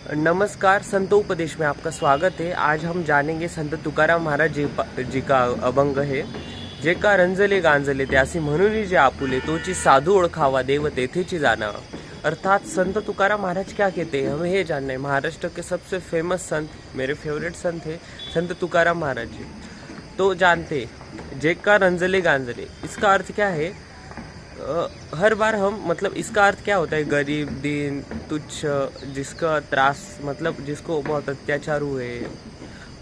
नमस्कार, संतोपदेश में आपका स्वागत है। आज हम जानेंगे संत तुकाराम महाराज जी का अभंग है। जे का रंजले गांजले त्यासी म्हणून जे आपुले तोची साधू ओळखावा देव तेथेची जाणावा। अर्थात संत तुकाराम महाराज क्या कहते हैं, हमें ये जानना है। महाराष्ट्र के सबसे फेमस संत, मेरे फेवरेट संत है संत तुकाराम महाराज जी। तो जानते जे का रंजले गांजले, इसका अर्थ क्या है? हर बार हम मतलब इसका अर्थ क्या होता है? गरीब, दीन, तुच्छ, जिसका त्रास मतलब जिसको बहुत अत्याचार हुए।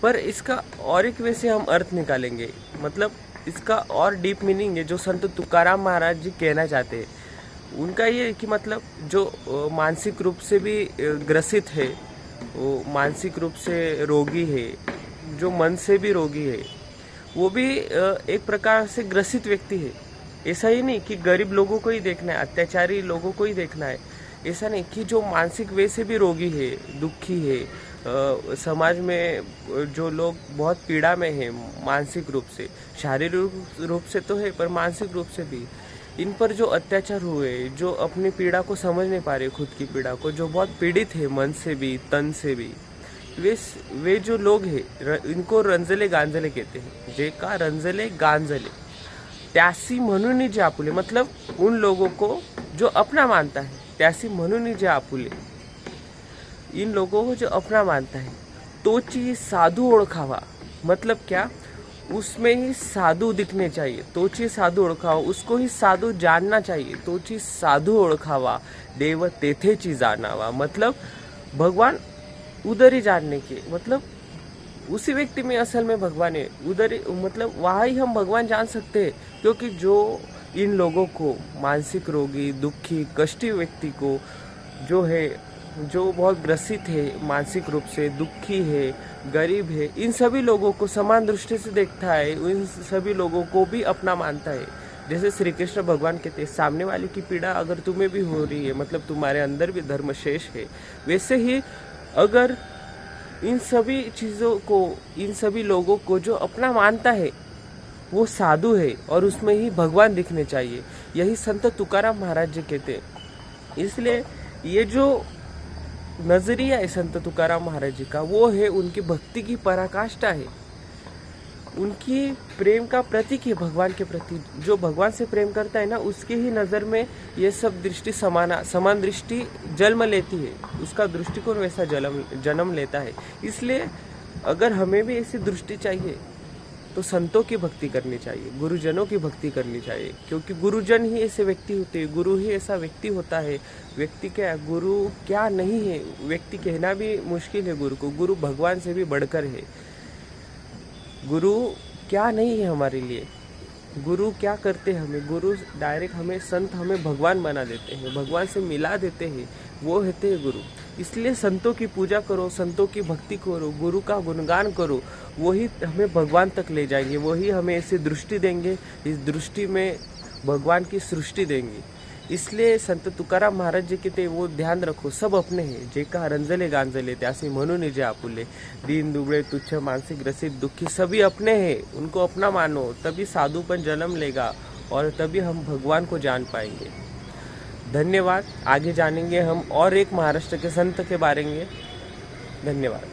पर इसका और एक वैसे हम अर्थ निकालेंगे, मतलब इसका और डीप मीनिंग है जो संत तुकाराम महाराज जी कहना चाहते हैं। उनका ये कि मतलब जो मानसिक रूप से भी ग्रसित है, वो मानसिक रूप से रोगी है, जो मन से भी रोगी है, वो भी एक प्रकार से ग्रसित व्यक्ति है। ऐसा ही नहीं कि गरीब लोगों को ही देखना है, अत्याचारी लोगों को ही देखना है। ऐसा नहीं कि जो मानसिक वे से भी रोगी है, दुखी है, समाज में जो लोग बहुत पीड़ा में हैं मानसिक रूप से, शारीरिक रूप से तो है पर मानसिक रूप से भी, इन पर जो अत्याचार हुए, जो अपनी पीड़ा को समझ नहीं पा रहे, खुद की पीड़ा को, जो बहुत पीड़ित है मन से भी तन से भी, वे जो लोग हैं इनको रंजले गांजले कहते हैं। जे का रंजले गांजले त्यासी म्हणून जे आपुले, मतलब उन लोगों को जो अपना मानता है। त्यासी म्हणून जे आपुले, इन लोगों को जो अपना मानता है। तोची साधु ओळखावा, मतलब क्या? उसमें ही साधु दिखने चाहिए। तोची साधु ओळखावा, उसको ही साधु जानना चाहिए। तोची साधु ओळखावा देव तेथेची जाणावा, मतलब भगवान उधर ही जानने के, मतलब उसी व्यक्ति में असल में भगवान है। उधर मतलब वहाँ ही हम भगवान जान सकते हैं, क्योंकि जो इन लोगों को, मानसिक रोगी, दुखी, कष्टी व्यक्ति को जो है, जो बहुत ग्रसित है मानसिक रूप से, दुखी है, गरीब है, इन सभी लोगों को समान दृष्टि से देखता है, इन सभी लोगों को भी अपना मानता है। जैसे श्री कृष्ण भगवान कहते हैं, सामने वाले की पीड़ा अगर तुम्हें भी हो रही है, मतलब तुम्हारे अंदर भी धर्म शेष है, वैसे ही अगर इन सभी चीज़ों को, इन सभी लोगों को जो अपना मानता है वो साधु है और उसमें ही भगवान दिखने चाहिए। यही संत तुकाराम महाराज जी कहते हैं। इसलिए ये जो नजरिया है संत तुकाराम महाराज जी का, वो है उनकी भक्ति की पराकाष्ठा है, उनकी प्रेम का प्रतीक है भगवान के प्रति। जो भगवान से प्रेम करता है ना, उसके ही नज़र में ये सब दृष्टि समान दृष्टि जन्म लेती है, उसका दृष्टिकोण वैसा जन्म लेता है। इसलिए अगर हमें भी ऐसी दृष्टि चाहिए तो संतों की भक्ति करनी चाहिए, गुरुजनों की भक्ति करनी चाहिए, क्योंकि गुरुजन ही ऐसे व्यक्ति होते हैं, गुरु ही ऐसा व्यक्ति होता है। व्यक्ति क्या, गुरु क्या नहीं है, व्यक्ति कहना भी मुश्किल है गुरु को। गुरु भगवान से भी बढ़कर है। गुरु क्या नहीं है हमारे लिए, गुरु क्या करते हैं हमें? गुरु डायरेक्ट हमें, संत हमें भगवान बना देते हैं, भगवान से मिला देते हैं, वो होते हैं गुरु। इसलिए संतों की पूजा करो, संतों की भक्ति करो, गुरु का गुणगान करो, वही हमें भगवान तक ले जाएंगे, वही हमें ऐसी दृष्टि देंगे, इस दृष्टि में भगवान की सृष्टि देंगे। इसलिए संत तुकाराम महाराज जी कहते वो ध्यान रखो, सब अपने हैं। जे का रंजले गांजले त्यासी म्हणून जे आपुले, दीन, दुबळे, तुच्छ, मानसिक ग्रसित, दुखी सभी अपने हैं, उनको अपना मानो, तभी साधुपन जन्म लेगा और तभी हम भगवान को जान पाएंगे। धन्यवाद। आगे जानेंगे हम और एक महाराष्ट्र के संत के बारे में। धन्यवाद।